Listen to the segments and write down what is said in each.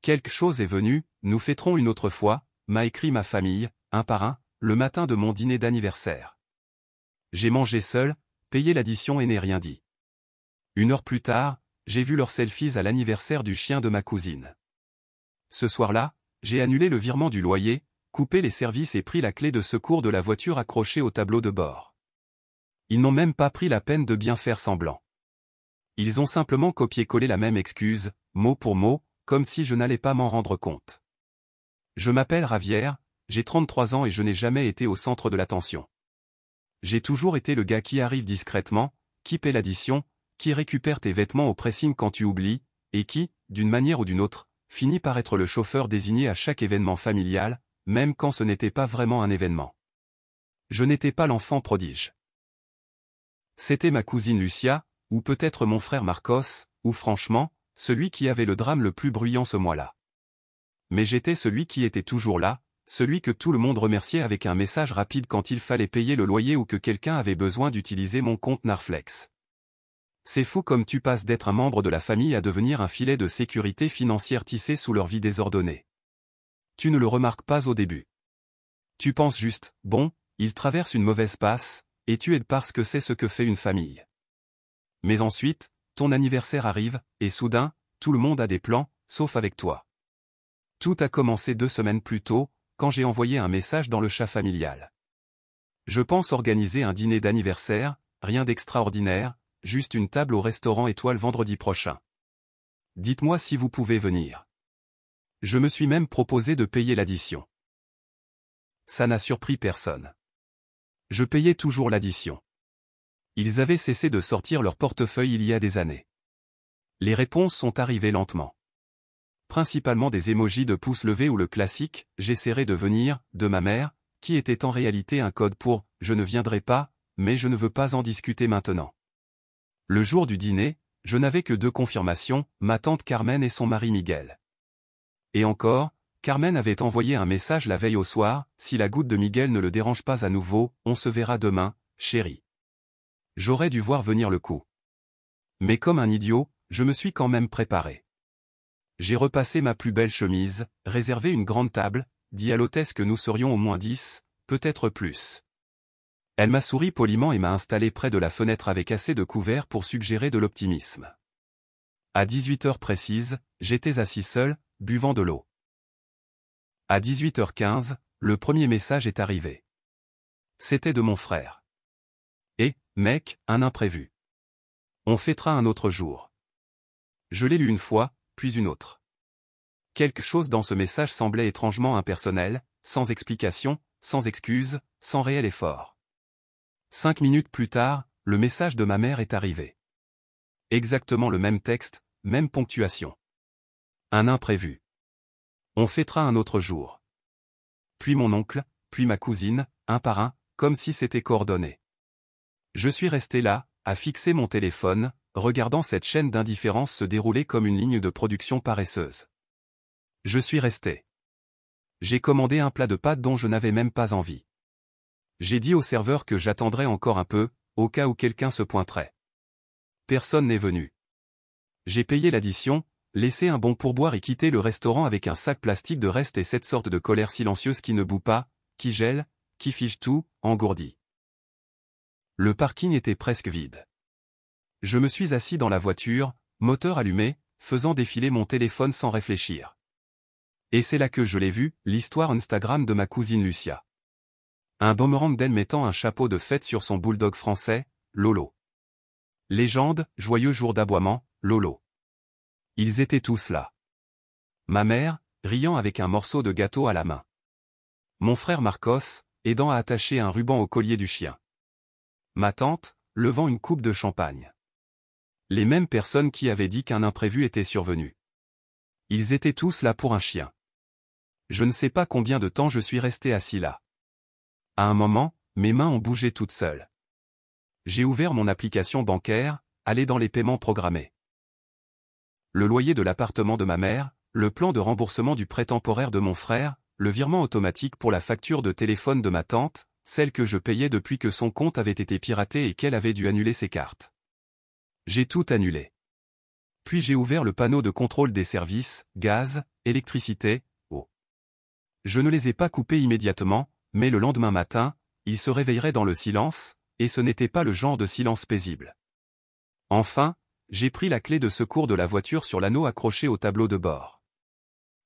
Quelque chose est venu, nous fêterons une autre fois, m'a écrit ma famille, un par un, le matin de mon dîner d'anniversaire. J'ai mangé seul, payé l'addition et n'ai rien dit. 1 heure plus tard, j'ai vu leurs selfies à l'anniversaire du chien de ma cousine. Ce soir-là, j'ai annulé le virement du loyer, coupé les services et pris la clé de secours de la voiture accrochée au tableau de bord. Ils n'ont même pas pris la peine de bien faire semblant. Ils ont simplement copié-collé la même excuse, mot pour mot, comme si je n'allais pas m'en rendre compte. Je m'appelle Ravière, j'ai 33 ans et je n'ai jamais été au centre de l'attention. J'ai toujours été le gars qui arrive discrètement, qui paie l'addition, qui récupère tes vêtements au pressing quand tu oublies, et qui, d'une manière ou d'une autre, finit par être le chauffeur désigné à chaque événement familial, même quand ce n'était pas vraiment un événement. Je n'étais pas l'enfant prodige. C'était ma cousine Lucia, ou peut-être mon frère Marcos, ou franchement, celui qui avait le drame le plus bruyant ce mois-là. Mais j'étais celui qui était toujours là, celui que tout le monde remerciait avec un message rapide quand il fallait payer le loyer ou que quelqu'un avait besoin d'utiliser mon compte Narflex. C'est fou comme tu passes d'être un membre de la famille à devenir un filet de sécurité financière tissé sous leur vie désordonnée. Tu ne le remarques pas au début. Tu penses juste, bon, il traverse une mauvaise passe, et tu aides parce que c'est ce que fait une famille. Mais ensuite, ton anniversaire arrive, et soudain, tout le monde a des plans, sauf avec toi. Tout a commencé 2 semaines plus tôt, quand j'ai envoyé un message dans le chat familial. Je pense organiser un dîner d'anniversaire, rien d'extraordinaire, juste une table au restaurant Étoile vendredi prochain. Dites-moi si vous pouvez venir. Je me suis même proposé de payer l'addition. Ça n'a surpris personne. Je payais toujours l'addition. Ils avaient cessé de sortir leur portefeuille il y a des années. Les réponses sont arrivées lentement. Principalement des émojis de pouce levé ou le classique « j'essaierai de venir » de ma mère, qui était en réalité un code pour « je ne viendrai pas, mais je ne veux pas en discuter maintenant ». Le jour du dîner, je n'avais que 2 confirmations, ma tante Carmen et son mari Miguel. Et encore, Carmen avait envoyé un message la veille au soir, « si la goutte de Miguel ne le dérange pas à nouveau, on se verra demain, chérie ». J'aurais dû voir venir le coup. Mais comme un idiot, je me suis quand même préparé. J'ai repassé ma plus belle chemise, réservé une grande table, dit à l'hôtesse que nous serions au moins 10, peut-être plus. Elle m'a souri poliment et m'a installé près de la fenêtre avec assez de couverts pour suggérer de l'optimisme. À 18h précises, j'étais assis seul, buvant de l'eau. À 18h15, le premier message est arrivé. C'était de mon frère. Et, mec, un imprévu. On fêtera un autre jour. Je l'ai lu une fois, puis une autre. Quelque chose dans ce message semblait étrangement impersonnel, sans explication, sans excuse, sans réel effort. 5 minutes plus tard, le message de ma mère est arrivé. Exactement le même texte, même ponctuation. Un imprévu. On fêtera un autre jour. Puis mon oncle, puis ma cousine, un par un, comme si c'était coordonné. Je suis resté là, à fixer mon téléphone, regardant cette chaîne d'indifférence se dérouler comme une ligne de production paresseuse. Je suis resté. J'ai commandé un plat de pâtes dont je n'avais même pas envie. J'ai dit au serveur que j'attendrais encore un peu, au cas où quelqu'un se pointerait. Personne n'est venu. J'ai payé l'addition, laissé un bon pourboire et quitté le restaurant avec un sac plastique de reste et cette sorte de colère silencieuse qui ne bout pas, qui gèle, qui fige tout, engourdi. Le parking était presque vide. Je me suis assis dans la voiture, moteur allumé, faisant défiler mon téléphone sans réfléchir. Et c'est là que je l'ai vu, l'histoire Instagram de ma cousine Lucia. Un boomerang d'elle mettant un chapeau de fête sur son bulldog français, Lolo. Légende, joyeux jour d'aboiement, Lolo. Ils étaient tous là. Ma mère, riant avec un morceau de gâteau à la main. Mon frère Marcos, aidant à attacher un ruban au collier du chien. Ma tante, levant une coupe de champagne. Les mêmes personnes qui avaient dit qu'un imprévu était survenu. Ils étaient tous là pour un chien. Je ne sais pas combien de temps je suis resté assis là. À un moment, mes mains ont bougé toutes seules. J'ai ouvert mon application bancaire, allé dans les paiements programmés. Le loyer de l'appartement de ma mère, le plan de remboursement du prêt temporaire de mon frère, le virement automatique pour la facture de téléphone de ma tante, celle que je payais depuis que son compte avait été piraté et qu'elle avait dû annuler ses cartes. J'ai tout annulé. Puis j'ai ouvert le panneau de contrôle des services, gaz, électricité, eau. Je ne les ai pas coupés immédiatement, mais le lendemain matin, ils se réveilleraient dans le silence, et ce n'était pas le genre de silence paisible. Enfin, j'ai pris la clé de secours de la voiture sur l'anneau accroché au tableau de bord.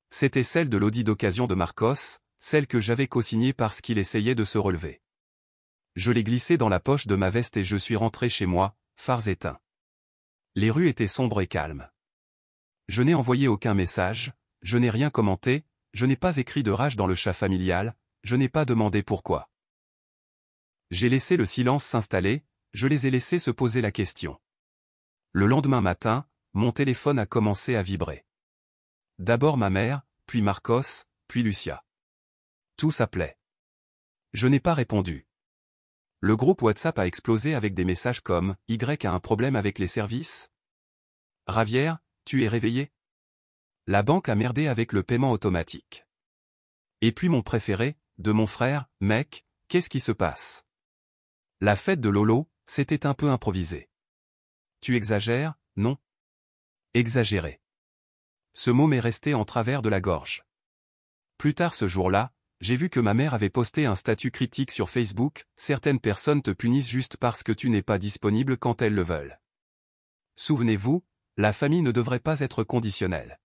C'était celle de l'Audi d'occasion de Marcos, celle que j'avais co-signée parce qu'il essayait de se relever. Je l'ai glissée dans la poche de ma veste et je suis rentré chez moi, phares éteints. Les rues étaient sombres et calmes. Je n'ai envoyé aucun message, je n'ai rien commenté, je n'ai pas écrit de rage dans le chat familial, je n'ai pas demandé pourquoi. J'ai laissé le silence s'installer, je les ai laissés se poser la question. Le lendemain matin, mon téléphone a commencé à vibrer. D'abord ma mère, puis Marcos, puis Lucia. Tout s'appelait. Je n'ai pas répondu. Le groupe WhatsApp a explosé avec des messages comme « Y a un problème avec les services ?»« Ravière, tu es réveillé ?» La banque a merdé avec le paiement automatique. Et puis mon préféré, de mon frère, « Mec, qu'est-ce qui se passe ?» La fête de Lolo, c'était un peu improvisé. Tu exagères, non? Exagéré. Ce mot m'est resté en travers de la gorge. Plus tard ce jour-là, j'ai vu que ma mère avait posté un statut critique sur Facebook, « Certaines personnes te punissent juste parce que tu n'es pas disponible quand elles le veulent. » Souvenez-vous, la famille ne devrait pas être conditionnelle.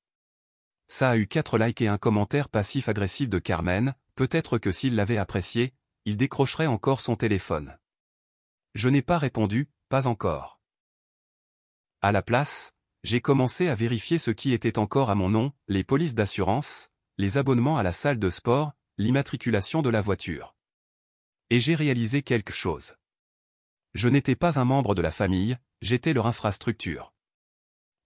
Ça a eu 4 likes et un commentaire passif-agressif de Carmen, peut-être que s'il l'avait apprécié, il décrocherait encore son téléphone. Je n'ai pas répondu, pas encore. À la place, j'ai commencé à vérifier ce qui était encore à mon nom, les polices d'assurance, les abonnements à la salle de sport, l'immatriculation de la voiture. Et j'ai réalisé quelque chose. Je n'étais pas un membre de la famille, j'étais leur infrastructure.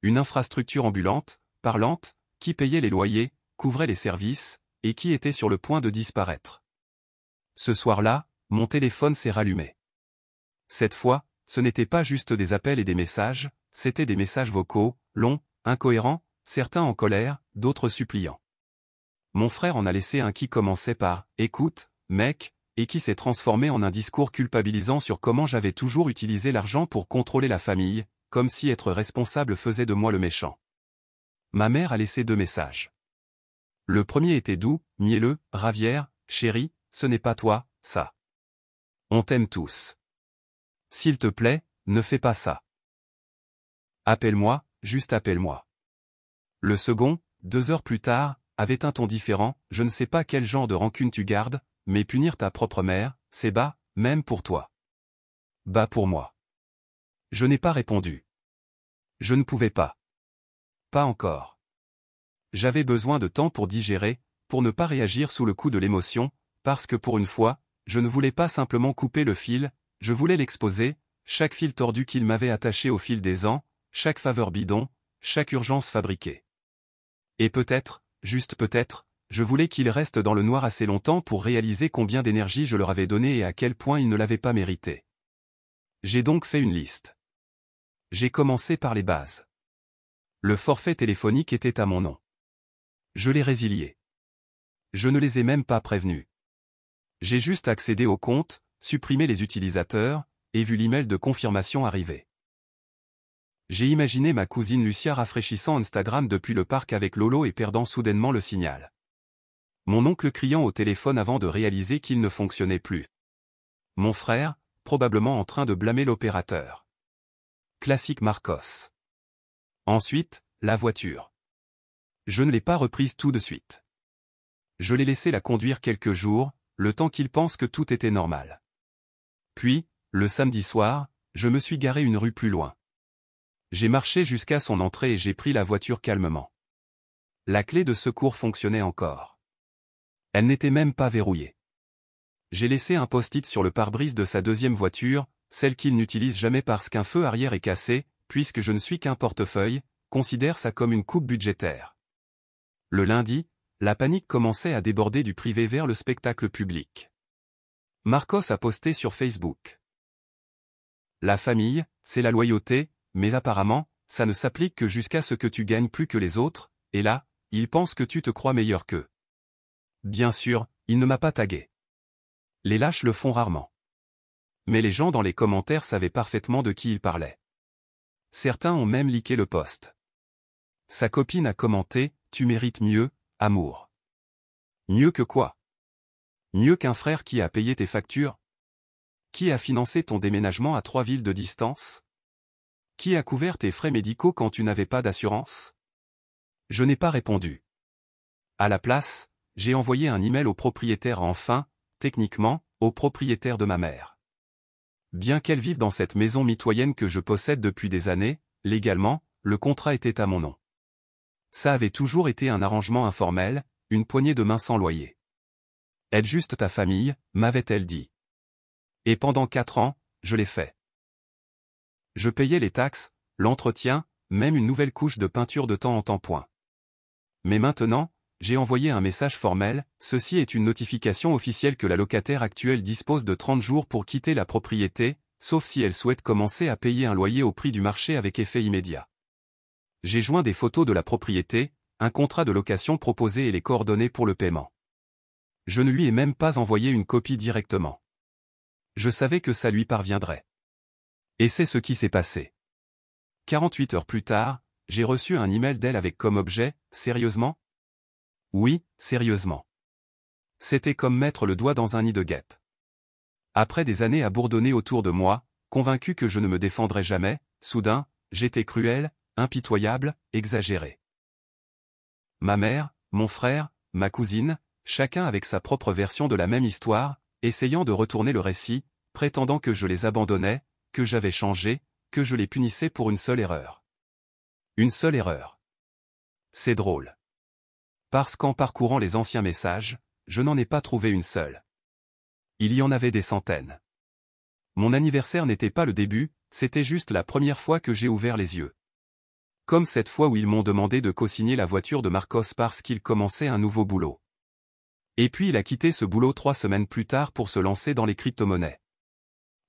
Une infrastructure ambulante, parlante, qui payait les loyers, couvrait les services, et qui était sur le point de disparaître. Ce soir-là, mon téléphone s'est rallumé. Cette fois, ce n'était pas juste des appels et des messages, c'étaient des messages vocaux, longs, incohérents, certains en colère, d'autres suppliants. Mon frère en a laissé un qui commençait par « Écoute, mec », et qui s'est transformé en un discours culpabilisant sur comment j'avais toujours utilisé l'argent pour contrôler la famille, comme si être responsable faisait de moi le méchant. Ma mère a laissé 2 messages. Le premier était doux, mielleux, « Ravière, chérie, ce n'est pas toi, ça. On t'aime tous. S'il te plaît, ne fais pas ça. Appelle-moi, juste appelle-moi. » Le second, 2 heures plus tard, avait un ton différent, « Je ne sais pas quel genre de rancune tu gardes, mais punir ta propre mère, c'est bas, même pour toi. » Bas pour moi. Je n'ai pas répondu. Je ne pouvais pas. Pas encore. J'avais besoin de temps pour digérer, pour ne pas réagir sous le coup de l'émotion, parce que pour une fois, je ne voulais pas simplement couper le fil, je voulais l'exposer, chaque fil tordu qu'il m'avait attaché au fil des ans, chaque faveur bidon, chaque urgence fabriquée. Et peut-être, juste peut-être, je voulais qu'ils restent dans le noir assez longtemps pour réaliser combien d'énergie je leur avais donné et à quel point ils ne l'avaient pas mérité. J'ai donc fait une liste. J'ai commencé par les bases. Le forfait téléphonique était à mon nom. Je l'ai résilié. Je ne les ai même pas prévenus. J'ai juste accédé au compte, supprimé les utilisateurs, et vu l'email de confirmation arriver. J'ai imaginé ma cousine Lucia rafraîchissant Instagram depuis le parc avec Lolo et perdant soudainement le signal. Mon oncle criant au téléphone avant de réaliser qu'il ne fonctionnait plus. Mon frère, probablement en train de blâmer l'opérateur. Classique Marcos. Ensuite, la voiture. Je ne l'ai pas reprise tout de suite. Je l'ai laissé la conduire quelques jours, le temps qu'il pense que tout était normal. Puis, le samedi soir, je me suis garé une rue plus loin. J'ai marché jusqu'à son entrée et j'ai pris la voiture calmement. La clé de secours fonctionnait encore. Elle n'était même pas verrouillée. J'ai laissé un post-it sur le pare-brise de sa deuxième voiture, celle qu'il n'utilise jamais parce qu'un feu arrière est cassé, puisque je ne suis qu'un portefeuille, considère ça comme une coupe budgétaire. Le lundi, la panique commençait à déborder du privé vers le spectacle public. Marcos a posté sur Facebook. La famille, c'est la loyauté, mais apparemment, ça ne s'applique que jusqu'à ce que tu gagnes plus que les autres, et là, ils pensent que tu te crois meilleur qu'eux. Bien sûr, il ne m'a pas tagué. Les lâches le font rarement. Mais les gens dans les commentaires savaient parfaitement de qui il parlait. Certains ont même liké le post. Sa copine a commenté, tu mérites mieux, amour. Mieux que quoi? Mieux qu'un frère qui a payé tes factures? Qui a financé ton déménagement à 3 villes de distance? Qui a couvert tes frais médicaux quand tu n'avais pas d'assurance? Je n'ai pas répondu. À la place, j'ai envoyé un email au propriétaire, enfin, techniquement, au propriétaire de ma mère. Bien qu'elle vive dans cette maison mitoyenne que je possède depuis des années, légalement, le contrat était à mon nom. Ça avait toujours été un arrangement informel, une poignée de main sans loyer. Aide juste ta famille, m'avait-elle dit. Et pendant 4 ans, je l'ai fait. Je payais les taxes, l'entretien, même une nouvelle couche de peinture de temps en temps. Mais maintenant, j'ai envoyé un message formel, ceci est une notification officielle que la locataire actuelle dispose de 30 jours pour quitter la propriété, sauf si elle souhaite commencer à payer un loyer au prix du marché avec effet immédiat. J'ai joint des photos de la propriété, un contrat de location proposé et les coordonnées pour le paiement. Je ne lui ai même pas envoyé une copie directement. Je savais que ça lui parviendrait. Et c'est ce qui s'est passé. 48 heures plus tard, j'ai reçu un email d'elle avec comme objet, sérieusement? Oui, sérieusement. C'était comme mettre le doigt dans un nid de guêpe. Après des années à bourdonner autour de moi, convaincu que je ne me défendrais jamais, soudain, j'étais cruel, impitoyable, exagéré. Ma mère, mon frère, ma cousine, chacun avec sa propre version de la même histoire, essayant de retourner le récit, prétendant que je les abandonnais, que j'avais changé, que je les punissais pour une seule erreur. Une seule erreur. C'est drôle. Parce qu'en parcourant les anciens messages, je n'en ai pas trouvé une seule. Il y en avait des centaines. Mon anniversaire n'était pas le début, c'était juste la première fois que j'ai ouvert les yeux. Comme cette fois où ils m'ont demandé de co-signer la voiture de Marcos parce qu'il commençait un nouveau boulot. Et puis il a quitté ce boulot 3 semaines plus tard pour se lancer dans les crypto-monnaies.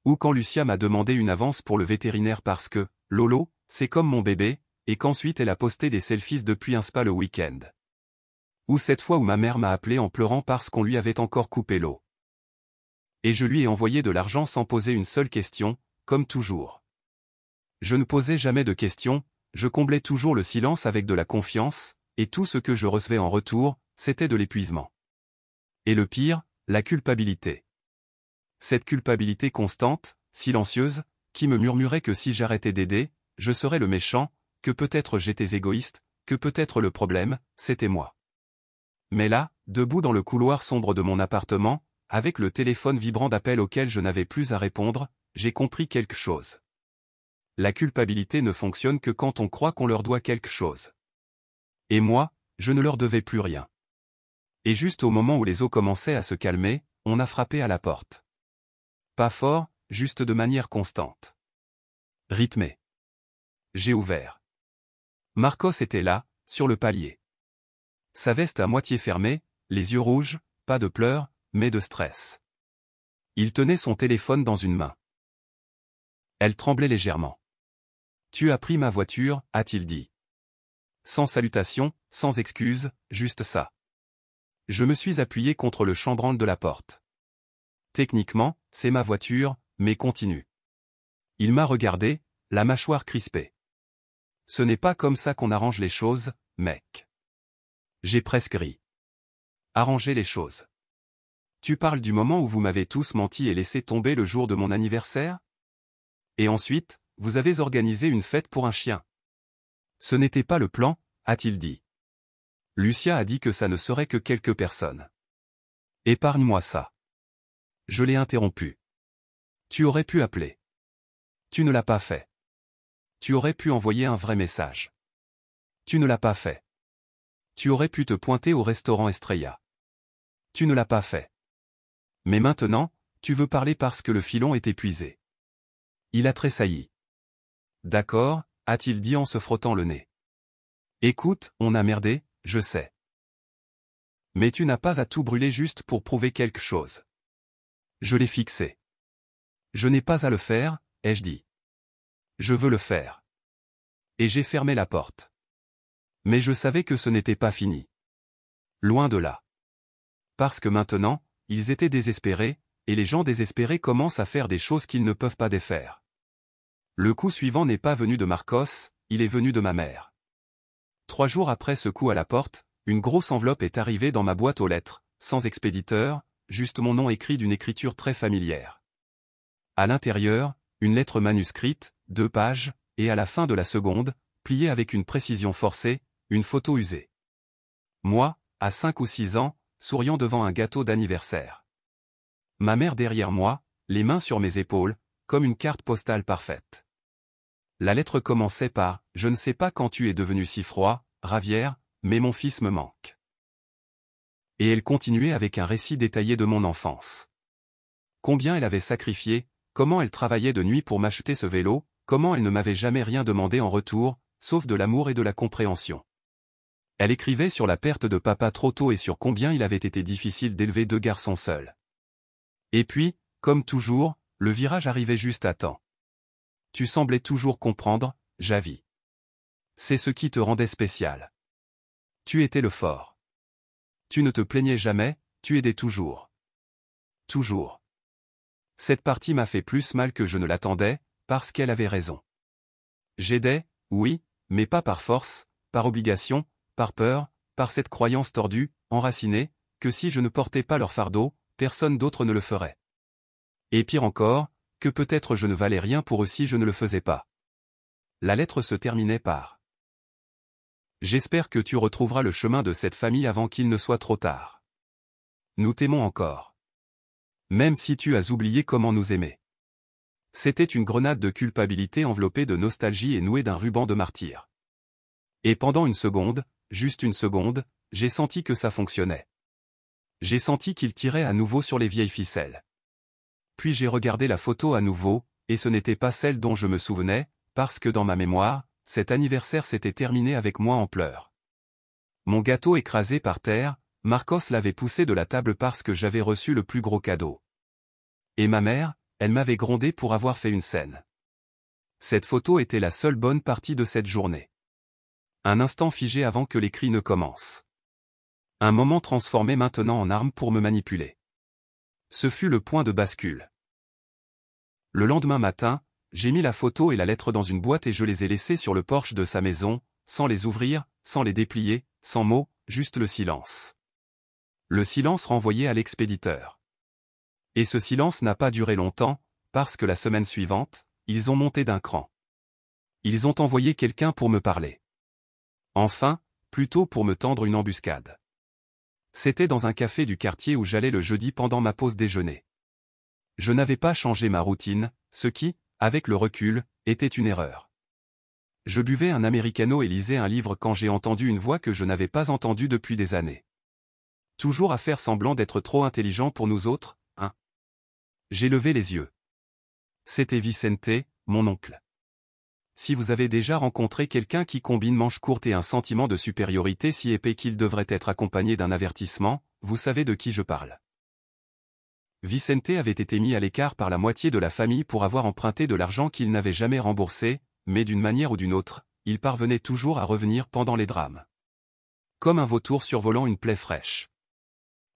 Ou quand Lucia m'a demandé une avance pour le vétérinaire parce que, Lolo, c'est comme mon bébé, et qu'ensuite elle a posté des selfies depuis un spa le week-end. Ou cette fois où ma mère m'a appelé en pleurant parce qu'on lui avait encore coupé l'eau. Et je lui ai envoyé de l'argent sans poser une seule question, comme toujours. Je ne posais jamais de questions, je comblais toujours le silence avec de la confiance, et tout ce que je recevais en retour, c'était de l'épuisement. Et le pire, la culpabilité. Cette culpabilité constante, silencieuse, qui me murmurait que si j'arrêtais d'aider, je serais le méchant, que peut-être j'étais égoïste, que peut-être le problème, c'était moi. Mais là, debout dans le couloir sombre de mon appartement, avec le téléphone vibrant d'appels auxquels je n'avais plus à répondre, j'ai compris quelque chose. La culpabilité ne fonctionne que quand on croit qu'on leur doit quelque chose. Et moi, je ne leur devais plus rien. Et juste au moment où les eaux commençaient à se calmer, on a frappé à la porte. Pas fort, juste de manière constante. Rythmée. J'ai ouvert. Marcos était là, sur le palier. Sa veste à moitié fermée, les yeux rouges, pas de pleurs, mais de stress. Il tenait son téléphone dans une main. Elle tremblait légèrement. « Tu as pris ma voiture » a-t-il dit. Sans salutation, sans excuse, juste ça. Je me suis appuyé contre le chambranle de la porte. Techniquement, c'est ma voiture, mais continue. Il m'a regardé, la mâchoire crispée. Ce n'est pas comme ça qu'on arrange les choses, mec. J'ai presque ri. Arranger les choses. Tu parles du moment où vous m'avez tous menti et laissé tomber le jour de mon anniversaire? Et ensuite, vous avez organisé une fête pour un chien. Ce n'était pas le plan, a-t-il dit. Lucia a dit que ça ne serait que quelques personnes. Épargne-moi ça. Je l'ai interrompu. Tu aurais pu appeler. Tu ne l'as pas fait. Tu aurais pu envoyer un vrai message. Tu ne l'as pas fait. Tu aurais pu te pointer au restaurant Estrella. Tu ne l'as pas fait. Mais maintenant, tu veux parler parce que le filon est épuisé. Il a tressailli. D'accord, a-t-il dit en se frottant le nez. Écoute, on a merdé, je sais. Mais tu n'as pas à tout brûler juste pour prouver quelque chose. Je l'ai fixé. Je n'ai pas à le faire, ai-je dit. Je veux le faire. Et j'ai fermé la porte. Mais je savais que ce n'était pas fini. Loin de là. Parce que maintenant, ils étaient désespérés, et les gens désespérés commencent à faire des choses qu'ils ne peuvent pas défaire. Le coup suivant n'est pas venu de Marcos, il est venu de ma mère. 3 jours après ce coup à la porte, une grosse enveloppe est arrivée dans ma boîte aux lettres, sans expéditeur, juste mon nom écrit d'une écriture très familière. À l'intérieur, une lettre manuscrite, 2 pages, et à la fin de la seconde, pliée avec une précision forcée, une photo usée. Moi, à 5 ou 6 ans, souriant devant un gâteau d'anniversaire. Ma mère derrière moi, les mains sur mes épaules, comme une carte postale parfaite. La lettre commençait par « Je ne sais pas quand tu es devenu si froid, Ravière, mais mon fils me manque. » Et elle continuait avec un récit détaillé de mon enfance. Combien elle avait sacrifié, comment elle travaillait de nuit pour m'acheter ce vélo, comment elle ne m'avait jamais rien demandé en retour, sauf de l'amour et de la compréhension. Elle écrivait sur la perte de papa trop tôt et sur combien il avait été difficile d'élever 2 garçons seuls. Et puis, comme toujours, le virage arrivait juste à temps. Tu semblais toujours comprendre, Javi. C'est ce qui te rendait spécial. Tu étais le fort. Tu ne te plaignais jamais, tu aidais toujours. Toujours. Cette partie m'a fait plus mal que je ne l'attendais, parce qu'elle avait raison. J'aidais, oui, mais pas par force, par obligation, par peur, par cette croyance tordue, enracinée, que si je ne portais pas leur fardeau, personne d'autre ne le ferait. Et pire encore, que peut-être je ne valais rien pour eux si je ne le faisais pas. La lettre se terminait par « J'espère que tu retrouveras le chemin de cette famille avant qu'il ne soit trop tard. Nous t'aimons encore. Même si tu as oublié comment nous aimer. » C'était une grenade de culpabilité enveloppée de nostalgie et nouée d'un ruban de martyr. Et pendant une seconde, juste une seconde, j'ai senti que ça fonctionnait. J'ai senti qu'il tirait à nouveau sur les vieilles ficelles. Puis j'ai regardé la photo à nouveau, et ce n'était pas celle dont je me souvenais, parce que dans ma mémoire, cet anniversaire s'était terminé avec moi en pleurs. Mon gâteau écrasé par terre, Marcos l'avait poussé de la table parce que j'avais reçu le plus gros cadeau. Et ma mère, elle m'avait grondé pour avoir fait une scène. Cette photo était la seule bonne partie de cette journée. Un instant figé avant que les cris ne commencent. Un moment transformé maintenant en arme pour me manipuler. Ce fut le point de bascule. Le lendemain matin, j'ai mis la photo et la lettre dans une boîte et je les ai laissées sur le porche de sa maison, sans les ouvrir, sans les déplier, sans mots, juste le silence. Le silence renvoyé à l'expéditeur. Et ce silence n'a pas duré longtemps, parce que la semaine suivante, ils ont monté d'un cran. Ils ont envoyé quelqu'un pour me parler. Enfin, plutôt pour me tendre une embuscade. C'était dans un café du quartier où j'allais le jeudi pendant ma pause déjeuner. Je n'avais pas changé ma routine, ce qui, avec le recul, était une erreur. Je buvais un americano et lisais un livre quand j'ai entendu une voix que je n'avais pas entendue depuis des années. Toujours à faire semblant d'être trop intelligent pour nous autres, hein? J'ai levé les yeux. C'était Vicente, mon oncle. Si vous avez déjà rencontré quelqu'un qui combine manches courtes et un sentiment de supériorité si épais qu'il devrait être accompagné d'un avertissement, vous savez de qui je parle. Vicente avait été mis à l'écart par la moitié de la famille pour avoir emprunté de l'argent qu'il n'avait jamais remboursé, mais d'une manière ou d'une autre, il parvenait toujours à revenir pendant les drames. Comme un vautour survolant une plaie fraîche.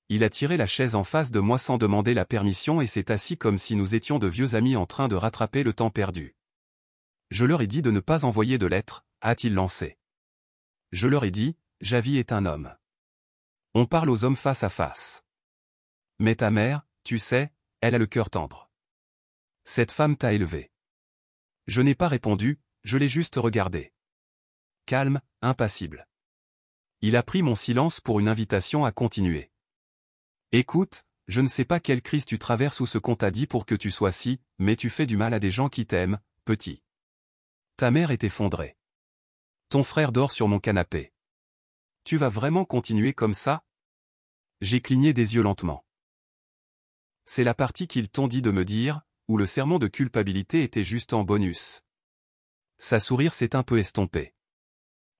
Il a tiré la chaise en face de moi sans demander la permission et s'est assis comme si nous étions de vieux amis en train de rattraper le temps perdu. Je leur ai dit de ne pas envoyer de lettres, a-t-il lancé. Je leur ai dit, Javi est un homme. On parle aux hommes face à face. Mais ta mère, tu sais, elle a le cœur tendre. Cette femme t'a élevé. Je n'ai pas répondu, je l'ai juste regardé. Calme, impassible. Il a pris mon silence pour une invitation à continuer. Écoute, je ne sais pas quelle crise tu traverses ou ce qu'on t'a dit pour que tu sois si, mais tu fais du mal à des gens qui t'aiment, petit. Ta mère est effondrée. Ton frère dort sur mon canapé. Tu vas vraiment continuer comme ça? J'ai cligné des yeux lentement. C'est la partie qu'ils t'ont dit de me dire, où le sermon de culpabilité était juste en bonus. Sa sourire s'est un peu estompé.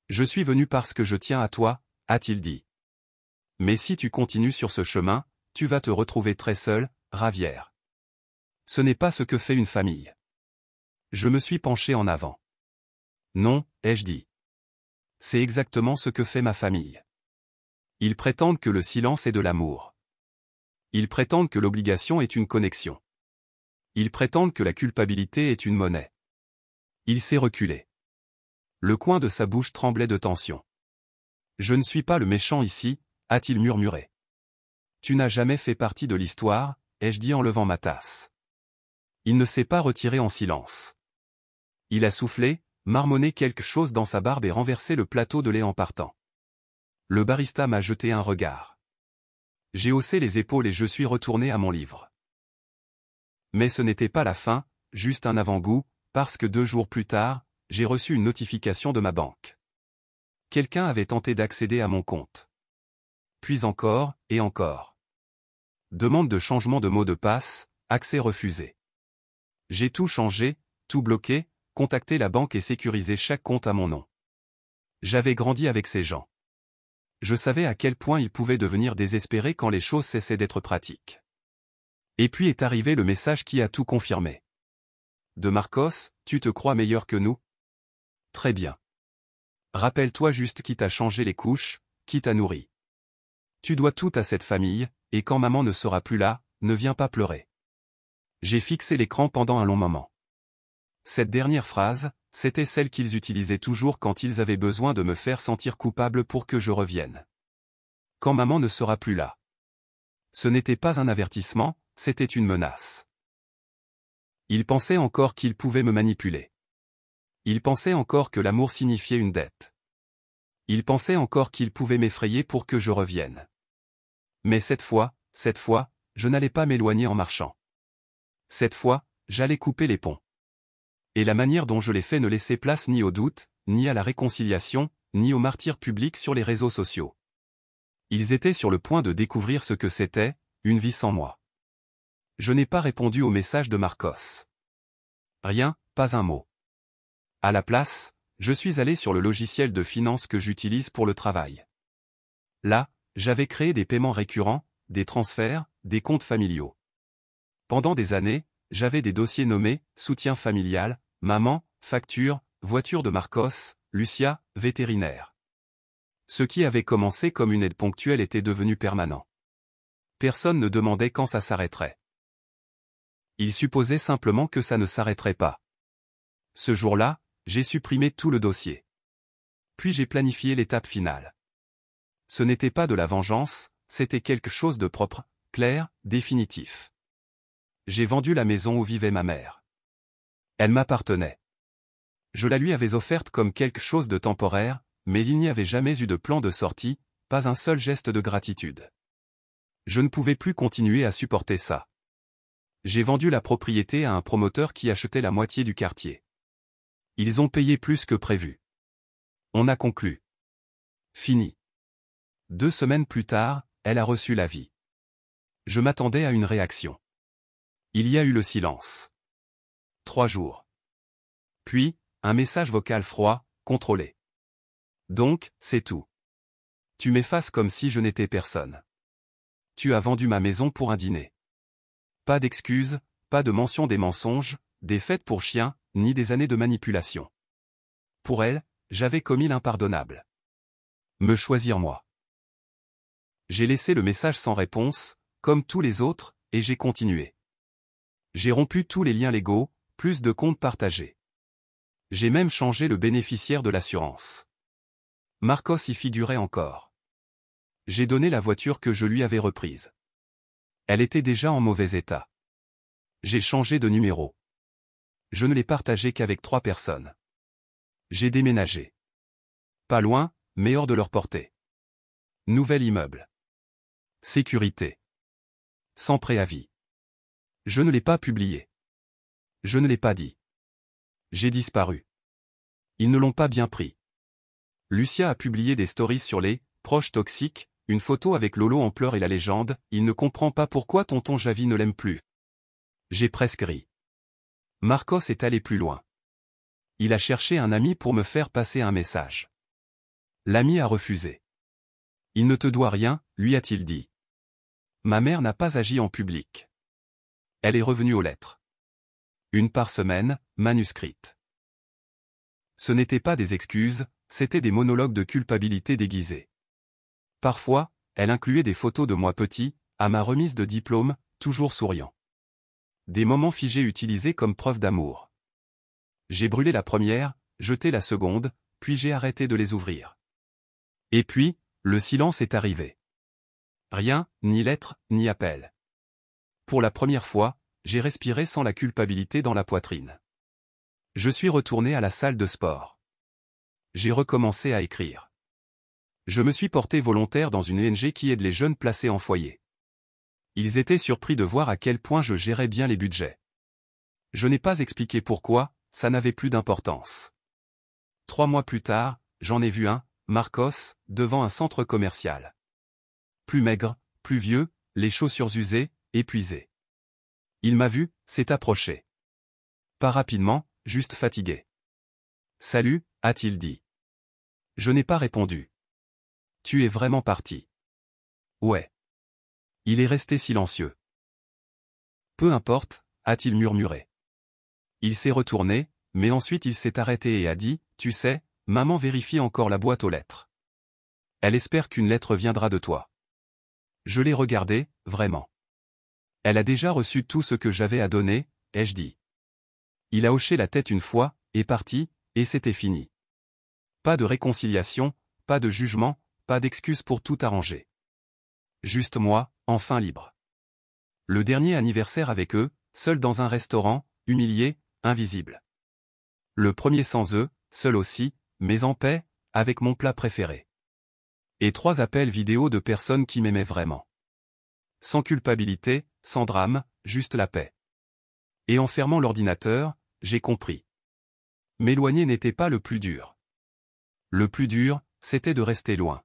Je suis venu parce que je tiens à toi, a-t-il dit. Mais si tu continues sur ce chemin, tu vas te retrouver très seul, Ravière. Ce n'est pas ce que fait une famille. Je me suis penché en avant. Non, ai-je dit. C'est exactement ce que fait ma famille. Ils prétendent que le silence est de l'amour. Ils prétendent que l'obligation est une connexion. Ils prétendent que la culpabilité est une monnaie. Il s'est reculé. Le coin de sa bouche tremblait de tension. Je ne suis pas le méchant ici, a-t-il murmuré. Tu n'as jamais fait partie de l'histoire, ai-je dit en levant ma tasse. Il ne s'est pas retiré en silence. Il a soufflé, marmonné quelque chose dans sa barbe et renversé le plateau de lait en partant. Le barista m'a jeté un regard. J'ai haussé les épaules et je suis retourné à mon livre. Mais ce n'était pas la fin, juste un avant-goût, parce que 2 jours plus tard, j'ai reçu une notification de ma banque. Quelqu'un avait tenté d'accéder à mon compte. Puis encore, et encore. Demande de changement de mot de passe, accès refusé. J'ai tout changé, tout bloqué, contacté la banque et sécurisé chaque compte à mon nom. J'avais grandi avec ces gens. Je savais à quel point ils pouvaient devenir désespérés quand les choses cessaient d'être pratiques. Et puis est arrivé le message qui a tout confirmé. De Marcos, tu te crois meilleur que nous? Très bien. Rappelle-toi juste qui t'a changé les couches, qui t'a nourri. Tu dois tout à cette famille, et quand maman ne sera plus là, ne viens pas pleurer. J'ai fixé l'écran pendant un long moment. Cette dernière phrase, c'était celle qu'ils utilisaient toujours quand ils avaient besoin de me faire sentir coupable pour que je revienne. Quand maman ne sera plus là. Ce n'était pas un avertissement, c'était une menace. Ils pensaient encore qu'ils pouvaient me manipuler. Ils pensaient encore que l'amour signifiait une dette. Ils pensaient encore qu'ils pouvaient m'effrayer pour que je revienne. Mais cette fois, je n'allais pas m'éloigner en marchant. Cette fois, j'allais couper les ponts. Et la manière dont je l'ai fait ne laissait place ni au doute, ni à la réconciliation, ni au martyre public sur les réseaux sociaux. Ils étaient sur le point de découvrir ce que c'était, une vie sans moi. Je n'ai pas répondu au message de Marcos. Rien, pas un mot. À la place, je suis allé sur le logiciel de finance que j'utilise pour le travail. Là, j'avais créé des paiements récurrents, des transferts, des comptes familiaux. Pendant des années, j'avais des dossiers nommés « Soutien familial »,« Maman »,« Facture »,« Voiture de Marcos »,« Lucia »,« Vétérinaire ». Ce qui avait commencé comme une aide ponctuelle était devenu permanent. Personne ne demandait quand ça s'arrêterait. Ils supposaient simplement que ça ne s'arrêterait pas. Ce jour-là, j'ai supprimé tout le dossier. Puis j'ai planifié l'étape finale. Ce n'était pas de la vengeance, c'était quelque chose de propre, clair, définitif. J'ai vendu la maison où vivait ma mère. Elle m'appartenait. Je la lui avais offerte comme quelque chose de temporaire, mais il n'y avait jamais eu de plan de sortie, pas un seul geste de gratitude. Je ne pouvais plus continuer à supporter ça. J'ai vendu la propriété à un promoteur qui achetait la moitié du quartier. Ils ont payé plus que prévu. On a conclu. Fini. 2 semaines plus tard, elle a reçu l'avis. Je m'attendais à une réaction. Il y a eu le silence. 3 jours. Puis, un message vocal froid, contrôlé. Donc, c'est tout. Tu m'effaces comme si je n'étais personne. Tu as vendu ma maison pour un dîner. Pas d'excuses, pas de mention des mensonges, des fêtes pour chiens, ni des années de manipulation. Pour elle, j'avais commis l'impardonnable. Me choisir moi. J'ai laissé le message sans réponse, comme tous les autres, et j'ai continué. J'ai rompu tous les liens légaux, plus de comptes partagés. J'ai même changé le bénéficiaire de l'assurance. Marcos y figurait encore. J'ai donné la voiture que je lui avais reprise. Elle était déjà en mauvais état. J'ai changé de numéro. Je ne l'ai partagé qu'avec 3 personnes. J'ai déménagé. Pas loin, mais hors de leur portée. Nouvel immeuble. Sécurité. Sans préavis. Je ne l'ai pas publié. Je ne l'ai pas dit. J'ai disparu. Ils ne l'ont pas bien pris. Lucia a publié des stories sur les proches toxiques, une photo avec Lolo en pleurs et la légende « Il ne comprend pas pourquoi tonton Javi ne l'aime plus ». J'ai presque ri. Marcos est allé plus loin. Il a cherché un ami pour me faire passer un message. L'ami a refusé. Il ne te doit rien, lui a-t-il dit. Ma mère n'a pas agi en public. Elle est revenue aux lettres. 1 par semaine, manuscrite. Ce n'étaient pas des excuses, c'étaient des monologues de culpabilité déguisés. Parfois, elle incluait des photos de moi petit, à ma remise de diplôme, toujours souriant. Des moments figés utilisés comme preuve d'amour. J'ai brûlé la première, jeté la seconde, puis j'ai arrêté de les ouvrir. Et puis, le silence est arrivé. Rien, ni lettre, ni appel. Pour la première fois, j'ai respiré sans la culpabilité dans la poitrine. Je suis retourné à la salle de sport. J'ai recommencé à écrire. Je me suis porté volontaire dans une ONG qui aide les jeunes placés en foyer. Ils étaient surpris de voir à quel point je gérais bien les budgets. Je n'ai pas expliqué pourquoi, ça n'avait plus d'importance. 3 mois plus tard, j'en ai vu un, Marcos, devant un centre commercial. Plus maigre, plus vieux, les chaussures usées, épuisé. Il m'a vu, s'est approché. Pas rapidement, juste fatigué. « Salut », a-t-il dit. Je n'ai pas répondu. « Tu es vraiment parti ?»« Ouais. » Il est resté silencieux. « Peu importe », a-t-il murmuré. Il s'est retourné, mais ensuite il s'est arrêté et a dit, « Tu sais, maman vérifie encore la boîte aux lettres. Elle espère qu'une lettre viendra de toi. » Je l'ai regardé, vraiment. Elle a déjà reçu tout ce que j'avais à donner, ai-je dit. Il a hoché la tête une fois, est parti, et c'était fini. Pas de réconciliation, pas de jugement, pas d'excuse pour tout arranger. Juste moi, enfin libre. Le dernier anniversaire avec eux, seul dans un restaurant, humilié, invisible. Le premier sans eux, seul aussi, mais en paix, avec mon plat préféré. Et 3 appels vidéo de personnes qui m'aimaient vraiment. Sans culpabilité, sans drame, juste la paix. Et en fermant l'ordinateur, j'ai compris. M'éloigner n'était pas le plus dur. Le plus dur, c'était de rester loin.